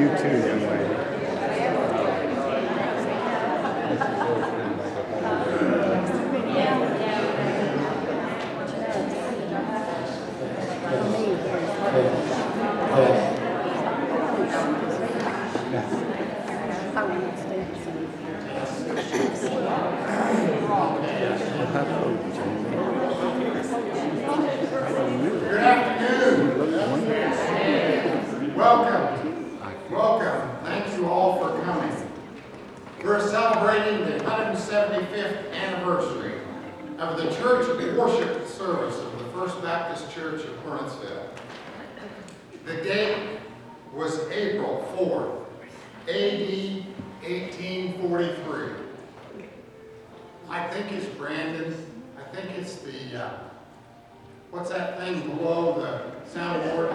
You too, young lady. Good afternoon. Welcome. Welcome. Thank you all for coming. We're celebrating the 175th anniversary of the church worship service of the First Baptist Church of Burnettsville. The date was April 4th, A.D. 1843. I think it's Brandon. I think it's the, what's that thing below the soundboard?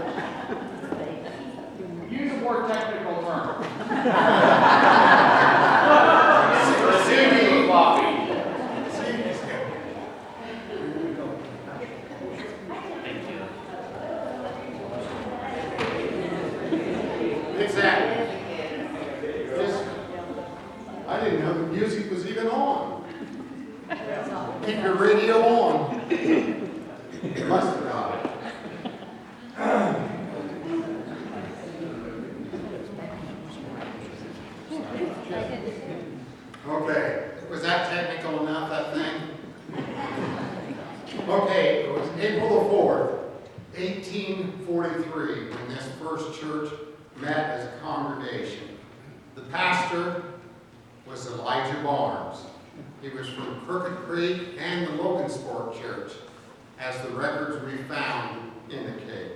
Use a more technical term. CD. Floppy. Exactly. I didn't know the music was even on. Keep your radio on. You must have got it. Okay, was that technical enough, that thing? Okay, it was April the 4th, 1843, when this first church met as a congregation. The pastor was Elijah Barnes. He was from Crooked Creek and the Logansport Church, as the records we found indicate.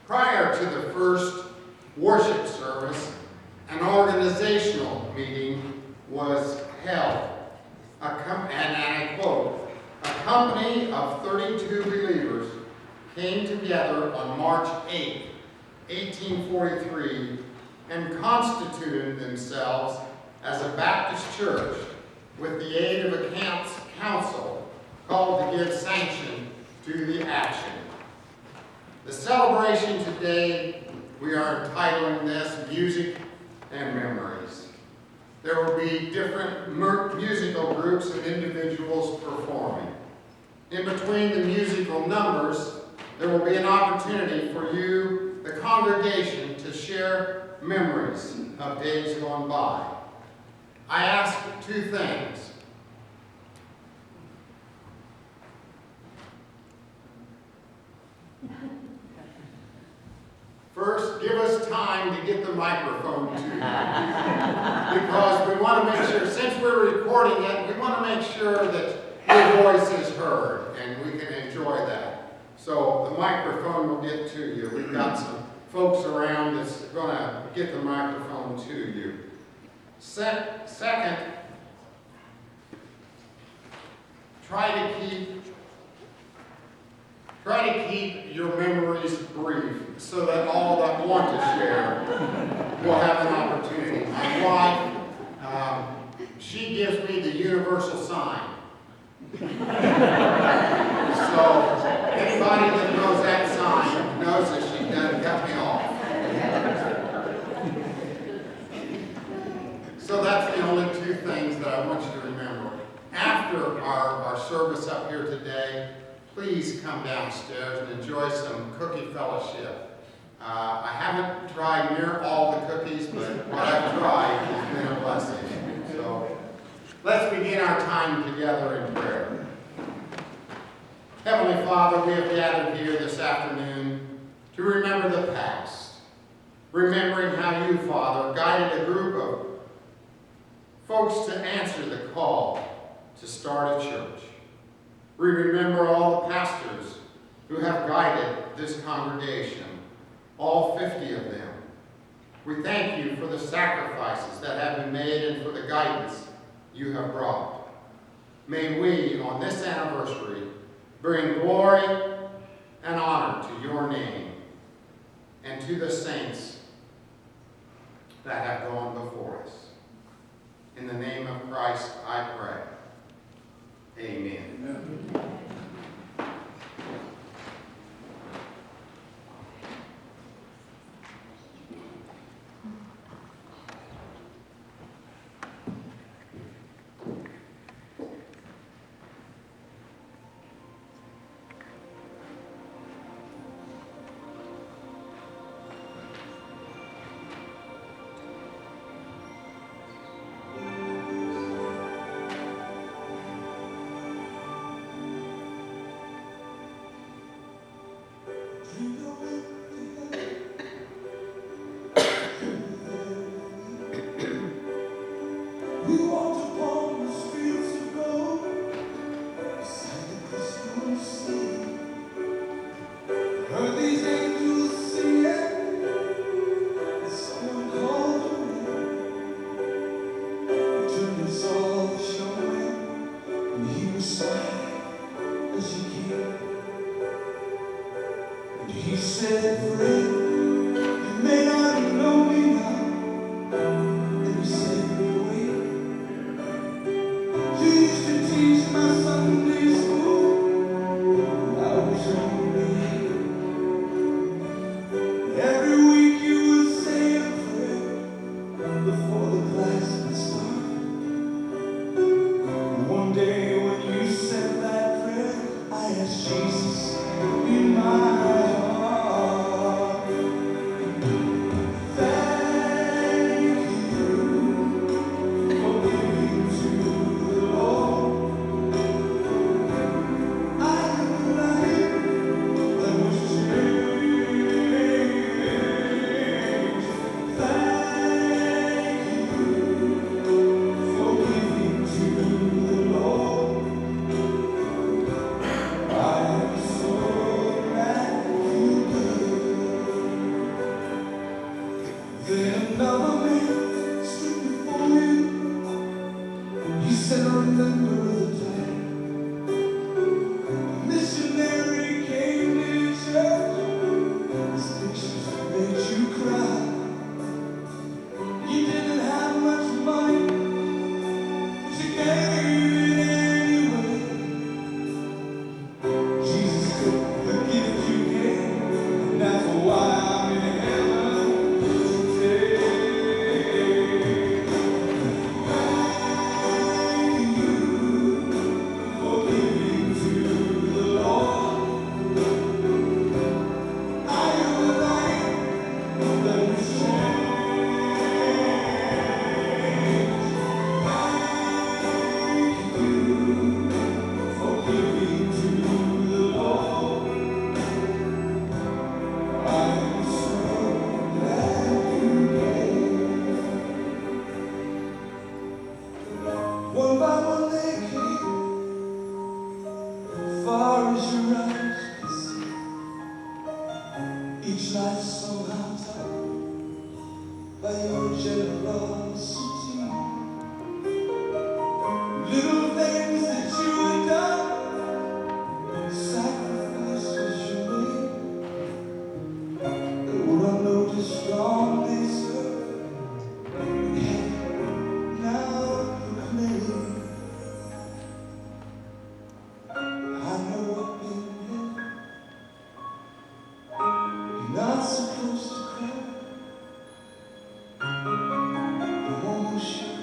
Prior to the first worship service, an organizational meeting was held. And I quote, "A company of 32 believers came together on March 8, 1843, and constituted themselves as a Baptist church with the aid of a council called to give sanction to the action." The celebration today, we are entitling this Music and Memories. There will be different musical groups and individuals performing. In between the musical numbers, there will be an opportunity for you, the congregation, to share memories of days gone by. I ask two things. First, give us time to get the microphone to you. Because we want to make sure, since we're recording it, we want to make sure that your voice is heard and we can enjoy that. So the microphone will get to you. We've got some folks around that's going to get the microphone to you. Second, try to keep your memories brief so that all that want to share will have an opportunity. My wife, she gives me the universal sign. So anybody that knows that sign knows that she doesn't cut me off. So that's the only two things that I want you to remember. After our service up here today, please come downstairs and enjoy some cookie fellowship. I haven't tried near all the cookies, but what I've tried has been a blessing. So let's begin our time together in prayer. Heavenly Father, we have gathered here this afternoon to remember the past, remembering how you, Father, guided a group of folks to answer the call to start a church. We remember all the pastors who have guided this congregation, all 50 of them. We thank you for the sacrifices that have been made and for the guidance you have brought. May we, on this anniversary, bring glory and honor to your name and to the saints that have gone before us. In the name of Christ, I pray. Amen. Amen. He said, friend, you may not know me now. Then he said, wait. You used to teach my Sunday school. I was only every week you would say a prayer before the class would start. One day when you said that prayer, I asked Jesus in my heart. Thank you for giving to the Lord. I am a life that was changed. Thank you for giving to the Lord. I am so glad you gave. Then another man stood before you. He said, remember the day a missionary came to your church. His pictures made you cry. You didn't have much money, but you gave it anyway. Jesus took the gift you gave, and that's why I'm in heaven today. Thank you for giving to the Lord. I am a life that was changed. Thank you for giving to the Lord. I am so glad you gave. One by one they came, far as your eyes could see. Each life somehow touched by your generosity. Little things that you had done, sacrifices you made, that were unnoticed from this earth, and now you claim. I know I've been here. You're not supposed to cry. I'm almost sure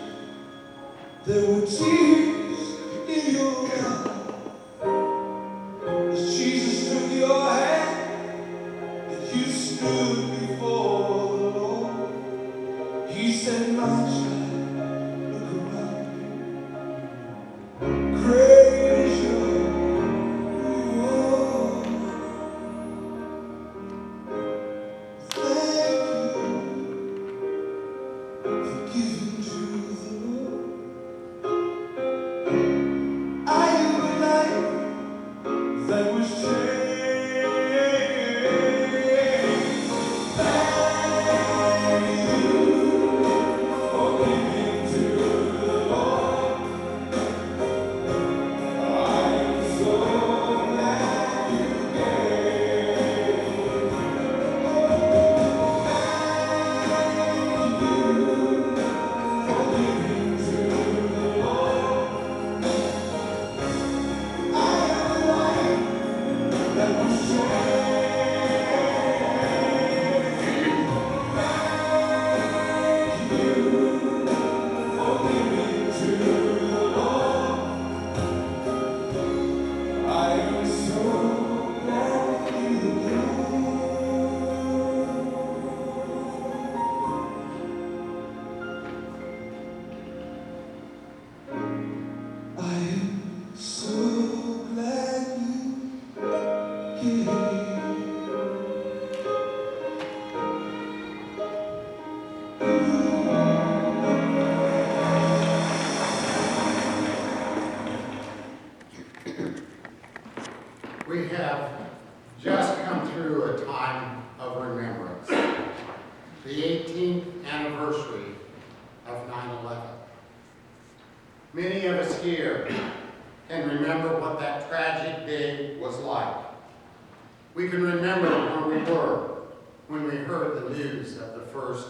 there were tears in your eyes as Jesus took your hand and you stood before the Lord. He said, my child, look around you. Great is your reward. Thank you for giving to the Lord. I am a life that was changed. Thank you for giving to the Lord. I am so glad you gave. Thank you for giving to the Lord. I am a life that was changed. Thank you for giving to the Lord. I am so glad you gave. I am so glad you gave. We have just come through a time of remembrance, the 18th anniversary of 9/11. Many of us here can remember what that tragic day was like. We can remember where we were when we heard the news of the first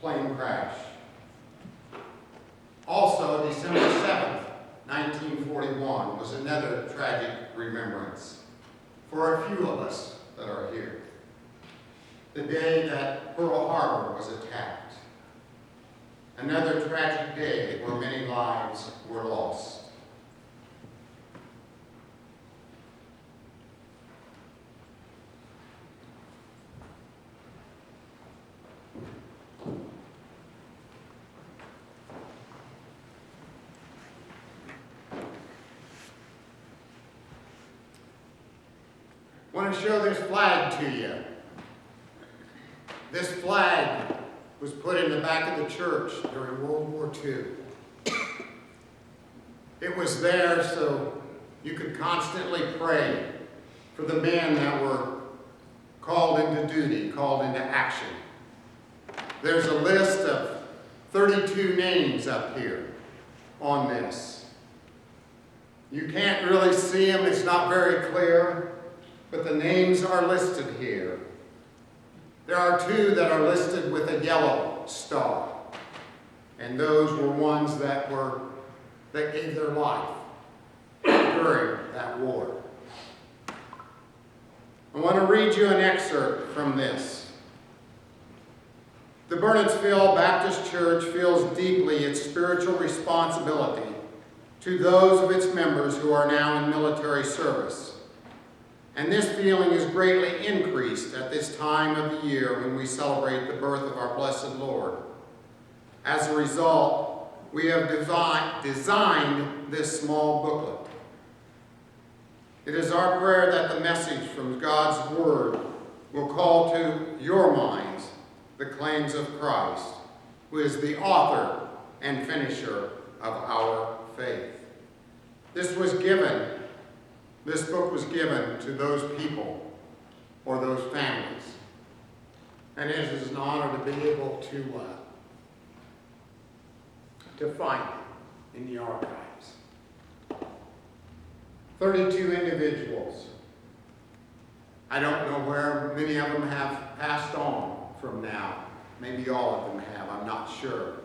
plane crash. Also, December 7th, 1941 was another tragic remembrance for a few of us that are here. The day that Pearl Harbor was attacked. Another tragic day where many lives were lost. I want to show this flag to you. This flag was put in the back of the church during World War II. It was there so you could constantly pray for the men that were called into duty, called into action. There's a list of 32 names up here on this. You can't really see them, it's not very clear. But the names are listed here. There are 2 that are listed with a yellow star. And those were ones that gave their life during that war. I want to read you an excerpt from this. The Burnettsville Baptist Church feels deeply its spiritual responsibility to those of its members who are now in military service. And this feeling is greatly increased at this time of the year when we celebrate the birth of our blessed Lord. As a result, we have designed this small booklet. It is our prayer that the message from God's Word will call to your minds the claims of Christ, who is the author and finisher of our faith. This book was given to those people or those families. And it is an honor to be able to find it in the archives. 32 individuals. I don't know where many of them have passed on from now. Maybe all of them have, I'm not sure.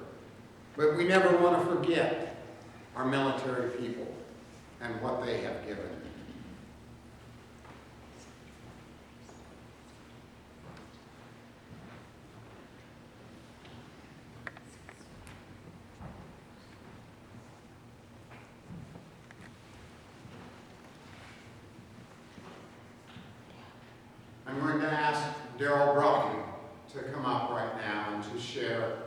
But we never want to forget our military people and what they have given. I'm going to ask Daryl Broughton to come up right now and to share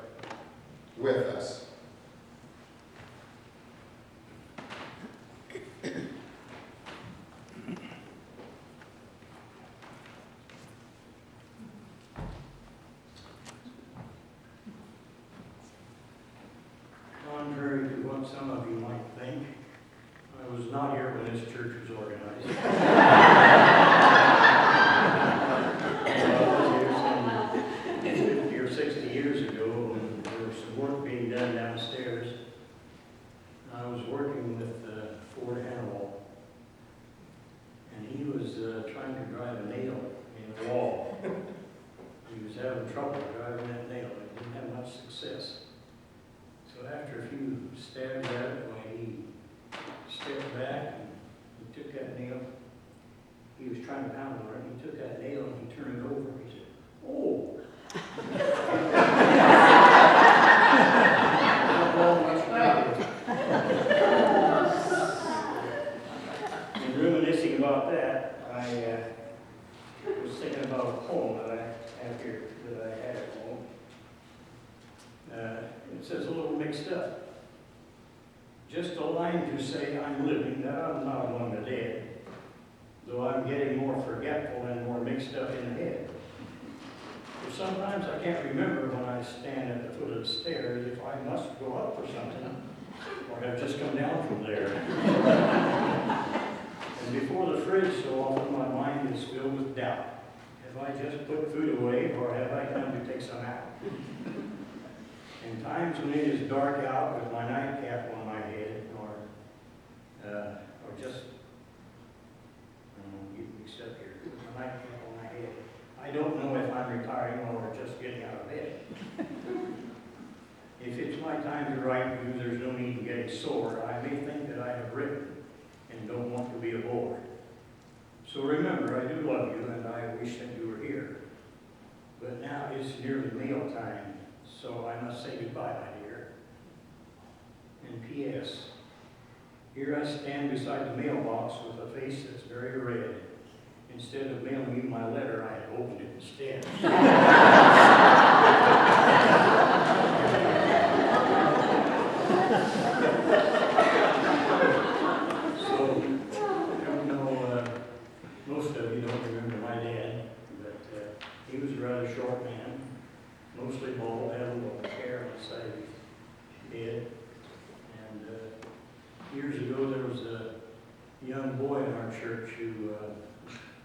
with us. Contrary to what some of you might think, I was not here when this church was organized. Downstairs. I was working with Ford Hannibal, and he was trying to drive a nail in the wall. He was having trouble driving that nail. He didn't have much success. So after a few stabs at it, when he stepped back and he took that nail, he was trying to pound on it, and he took that nail and he turned it over. He said, "Oh!" And reminiscing about that, I was thinking about a poem that I have here, that I had at home. It says a little mixed up. Just a line to say I'm living, that I'm not among the dead, though I'm getting more forgetful and more mixed up in the head. For sometimes I can't remember when I stand at the foot of the stairs if I must go up or something, or have just come down from there. And before the fridge, so often my mind is filled with doubt. Have I just put food away, or have I come to take some out? In times when it is dark out with my nightcap on my head, or just, get mixed up here, with my If it's my time to write you, there's no need in getting sore. I may think that I have written and don't want to be a bore. So remember, I do love you, and I wish that you were here. But now it's nearly meal time, so I must say goodbye, my dear. And P.S. Here I stand beside the mailbox with a face that's very red. Instead of mailing you my letter, I had opened it instead. So, I don't know, most of you don't remember my dad, but he was a rather short man, mostly bald, had a little hair on the side of his head. And years ago, there was a young boy in our church who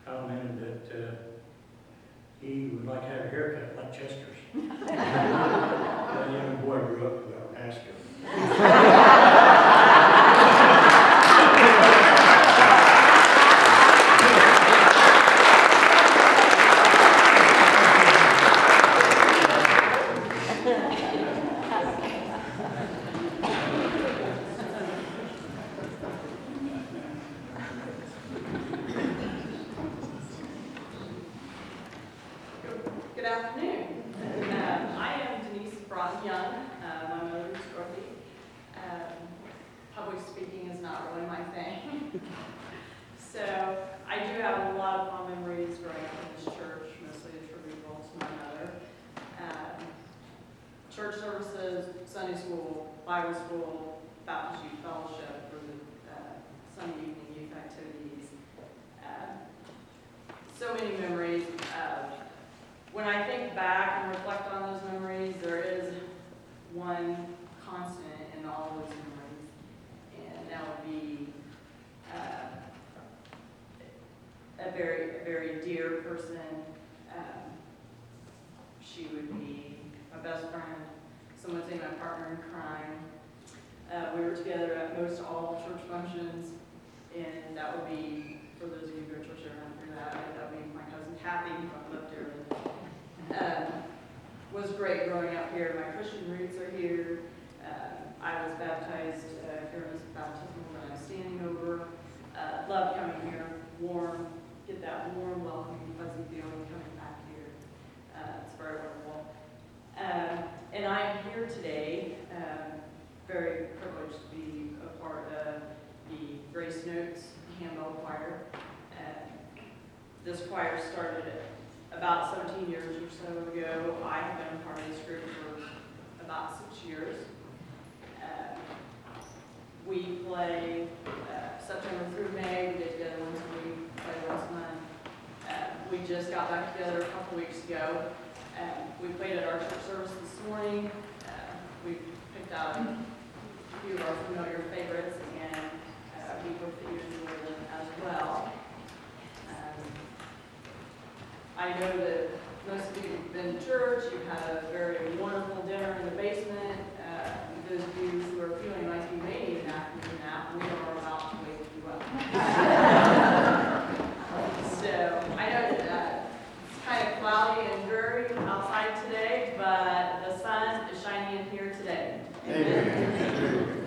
commented that he would like to have a haircut like Chester's. That young boy grew up to be our pastor. Good afternoon. I am Denise Broughton-Young. My mother is Dorothy. Public speaking is not really my thing. So I do have a lot of fond memories growing up in this church, mostly attributable to my mother. Church services, Sunday school, Bible school, Baptist Youth Fellowship, or the Sunday evening youth activities. So many memories. When I think back and reflect on those memories, there is one constant in all those memories, and that would be a very dear person. She would be my best friend, some would say my partner in crime. We were together at most all church functions, and that would be, for those of you who go to church every night through that would be my cousin Kathy, who I love dearly. Was great growing up here. My Christian roots are here. I was baptized here in this baptismal that I'm standing over. Love coming here, warm, get that warm, welcoming, fuzzy feeling coming back here. It's very wonderful. And I am here today, very privileged to be a part of the Grace Notes Handbell Choir. This choir started about 17 years or so ago. I have been a part of this group for about 6 years. We play September through May. We get together once a week, play once a month. We just got back together a couple weeks ago. We played at our church service this morning. We picked out a few of our familiar favorites, and we hope that you enjoy them as well. I know that most of you have been to church. You've had a very wonderful dinner in the basement. Those of you who are feeling like you may need an afternoon nap, we are about to wake you up. So I know that it's kind of cloudy and dreary outside today, but the sun is shining in here today. Amen.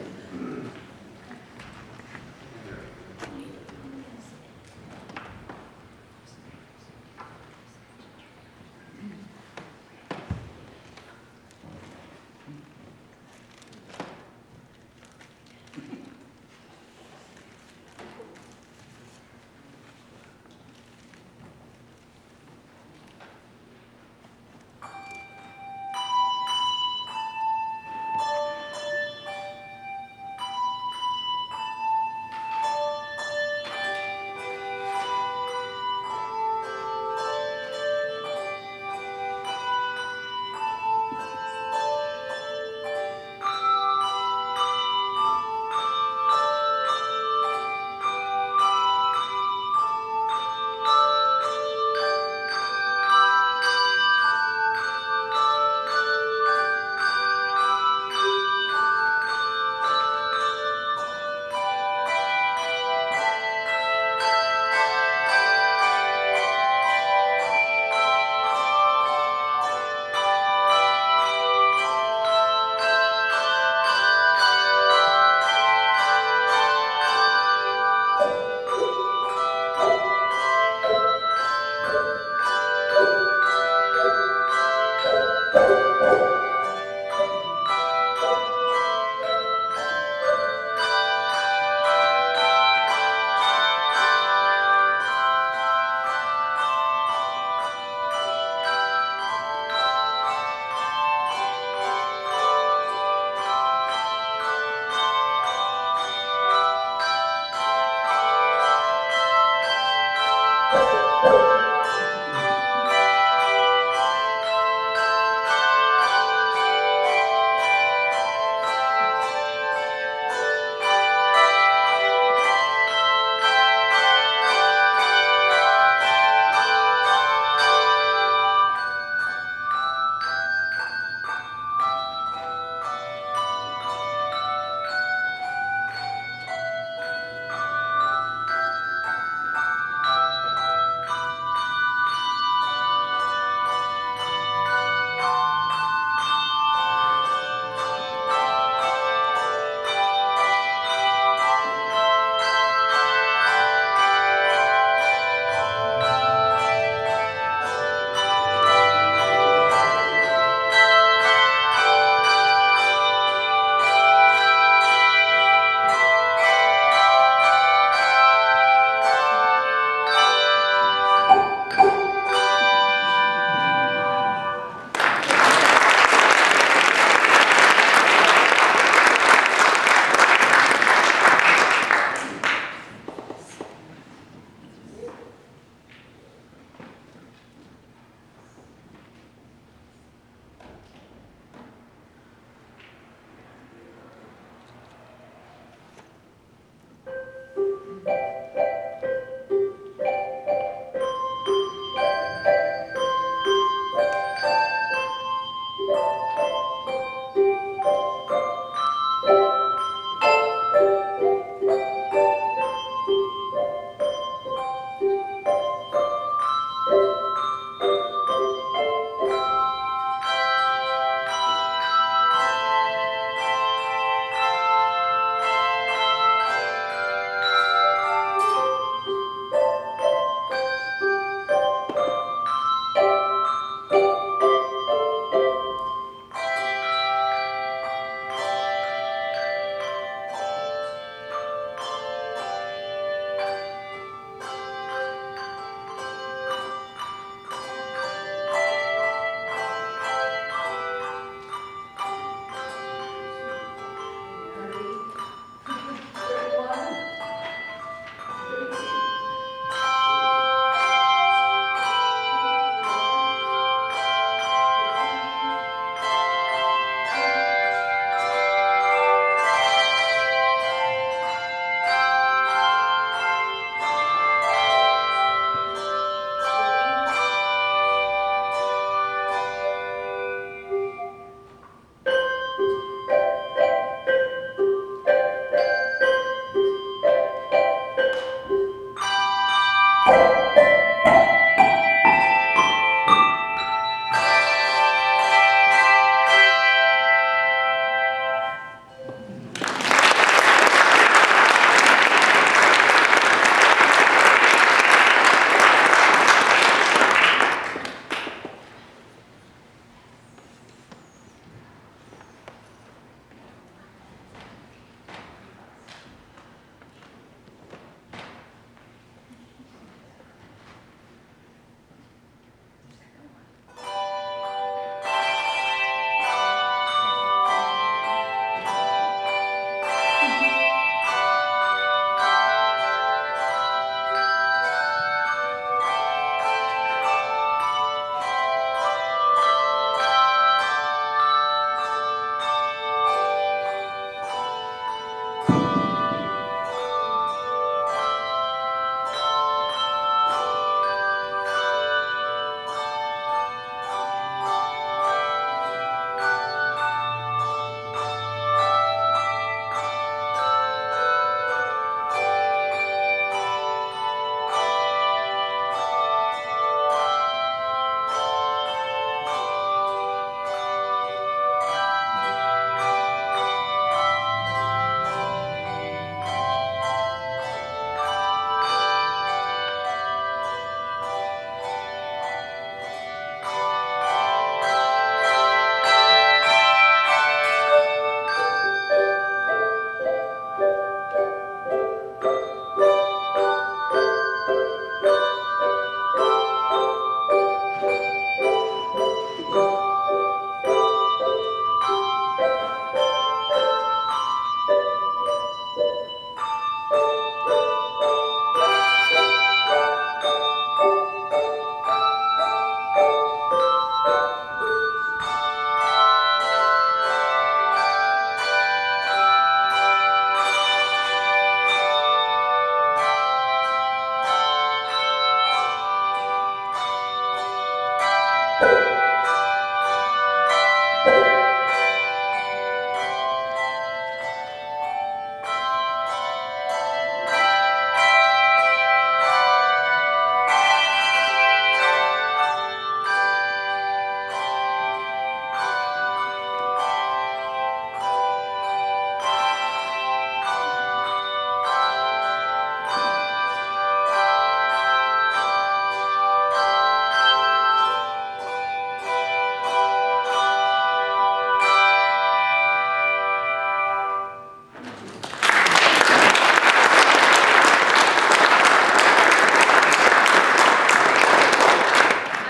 I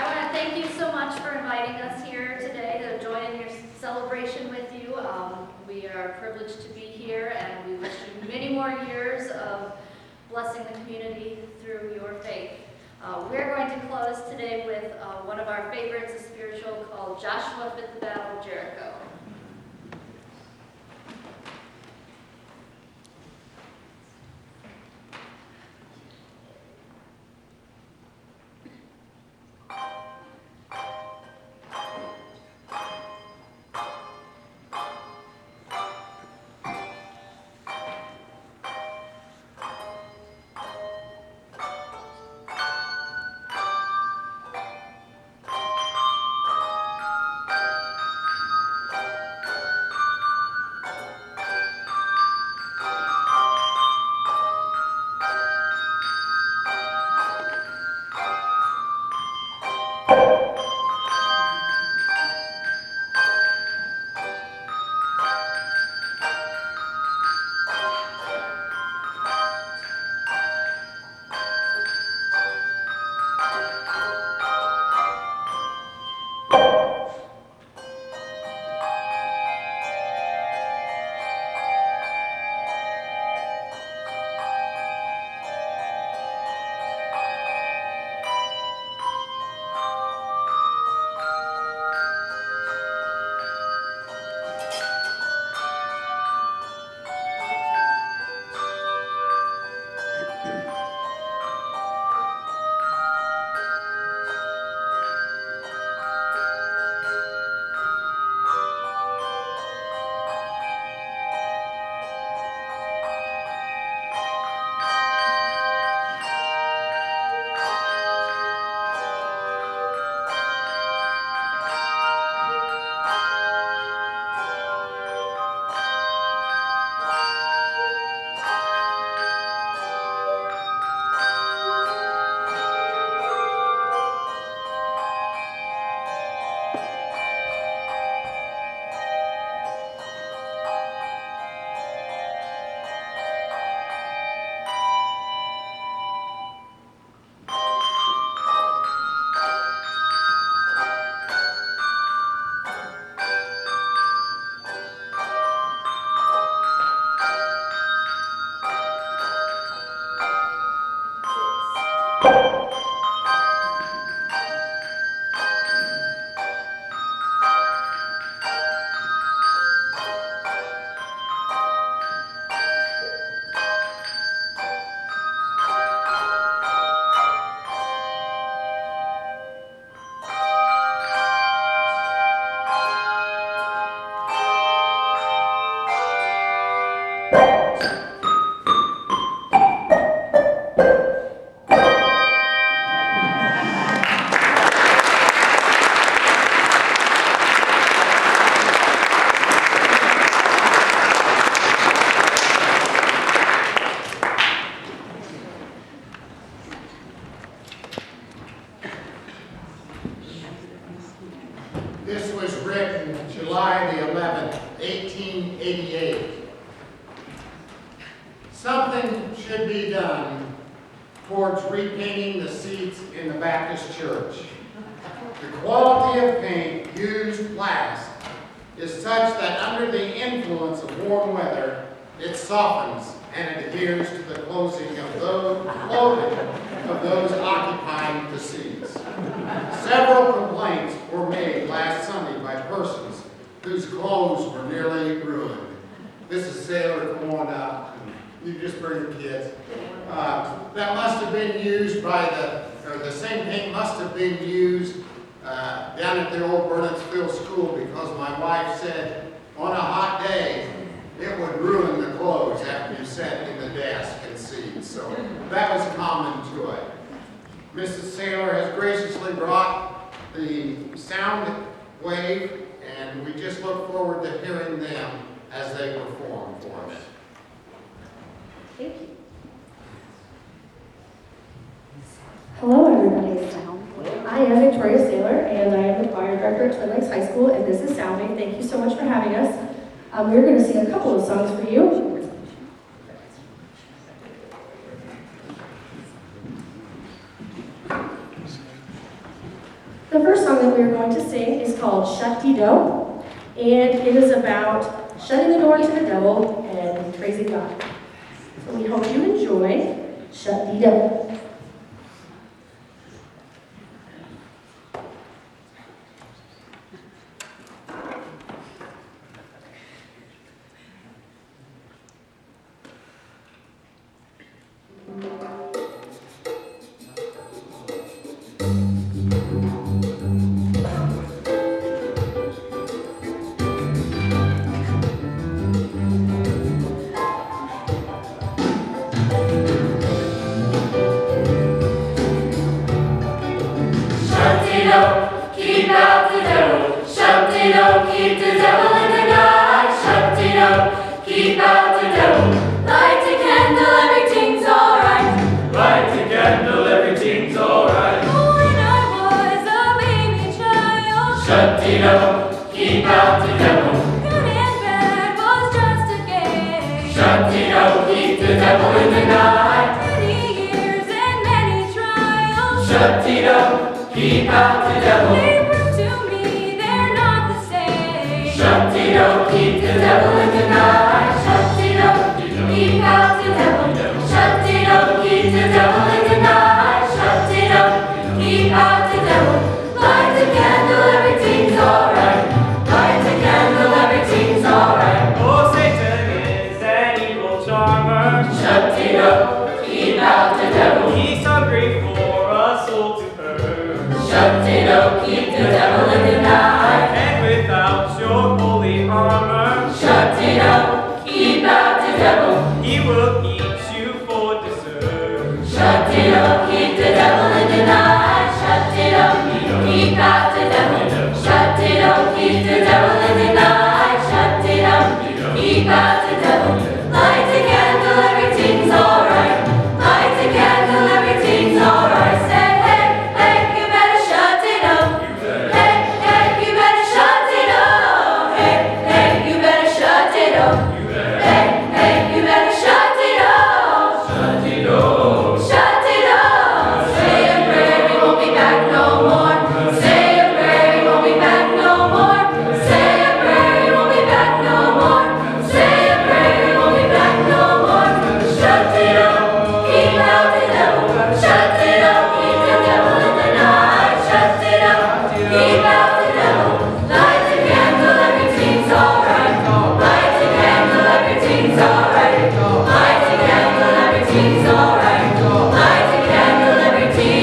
want to thank you so much for inviting us here today to join in your celebration with you. We are privileged to be here, and we wish you many more years of blessing the community through your faith. We're going to close today with one of our favorites, a spiritual called Joshua Fit the Battle, Jericho. This was written July the 11th, 1888. Something should be done towards repainting the seats in the Baptist church. The quality of paint used last is such that under the influence of warm weather, it softens and it adheres to the clothing of those occupying the seats. Several complaints were made last Sunday by persons whose clothes were nearly ruined. Mrs. Saylor, come on up. You just bring the kids. That must have been used by the same paint must have been used down at the old Burnettsville school because my wife said on a hot day it would ruin the clothes after you sat in the desk and seat. So that was common to it. Mrs. Saylor has graciously brought the sound wave, and we just look forward to hearing them as they perform for us. Thank you. Hello, everybody. I am Victoria Saylor, and I am the choir director at Twin Lakes High School, and this is Sounding. Thank you so much for having us. We're going to sing a couple of songs for you. The first song that we are going to sing is called Shut-Dee-Do, and it is about shutting the door to the devil and praising God. So we hope you enjoy Shut-Dee-Do. Keep out the devil. Shut-dee-do, keep the devil in the night. Shut-dee-do, keep out the devil. Light a candle, everything's alright. Light a candle, everything's alright. When I was a baby child. Shut-dee-do, keep out the devil. Good and bad was just a game. Shut-dee-do, keep the devil in the night. Many years and many trials. Shut-dee-do, keep out the devil. They prove to me they're not the same. Shut-dee-do, keep the devil in the night. Shut-dee-do, keep out the devil. Shut-dee-do, keep the devil in the night. Shut-dee-do, keep out the devil. Light a candle, everything's alright. Light a candle, everything's alright. Oh, Satan is an evil charmer. Shut-dee-do, keep out the devil. He's hungry for a soul to earn. Shut-dee-do, keep the devil in the night. And without your holy armor, Shut-dee-do, keep out the devil. He will eat you for dessert. Shut-dee-do, keep the devil in the night. Shut-dee-do, keep out the devil. Shut-dee-do, keep the devil in the night. Shut-dee-do, keep out the devil. Light a candle, everything's alright. Light a candle, everything's alright. Say, hey, hey, you better shut it up. Hey, hey, you better shut it up. Hey, hey, you better shut it up. Hey, hey, you better shut it up. Shut-dee-do. Shut it up. Say a prayer, we won't be back no more. Say a prayer, we won't be back no more. Say a prayer, we won't be back no more. Say a prayer, we won't be back no more. Shut it up, keep out the devil. Shut it up, keep the devil in the night. Shut it up, keep out the devil. Light a candle, everything's alright. Light a candle, everything's alright. Light a candle, everything's alright. Light a candle, everything's alright.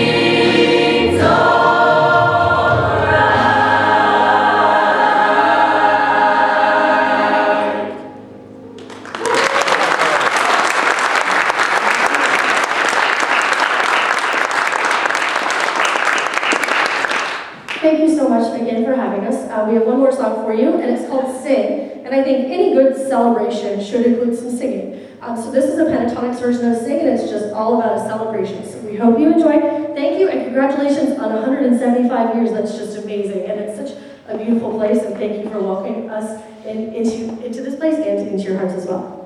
Thank you so much again for having us. We have one more song for you, and it's called Sing. And I think any good celebration should include some singing. So this is a pentatonic version of Sing, and it's just all about a celebration. So we hope you enjoy. Thank you, and congratulations on 175 years. That's just amazing, and it's such a beautiful place. And thank you for welcoming us into this place and into your hearts as well.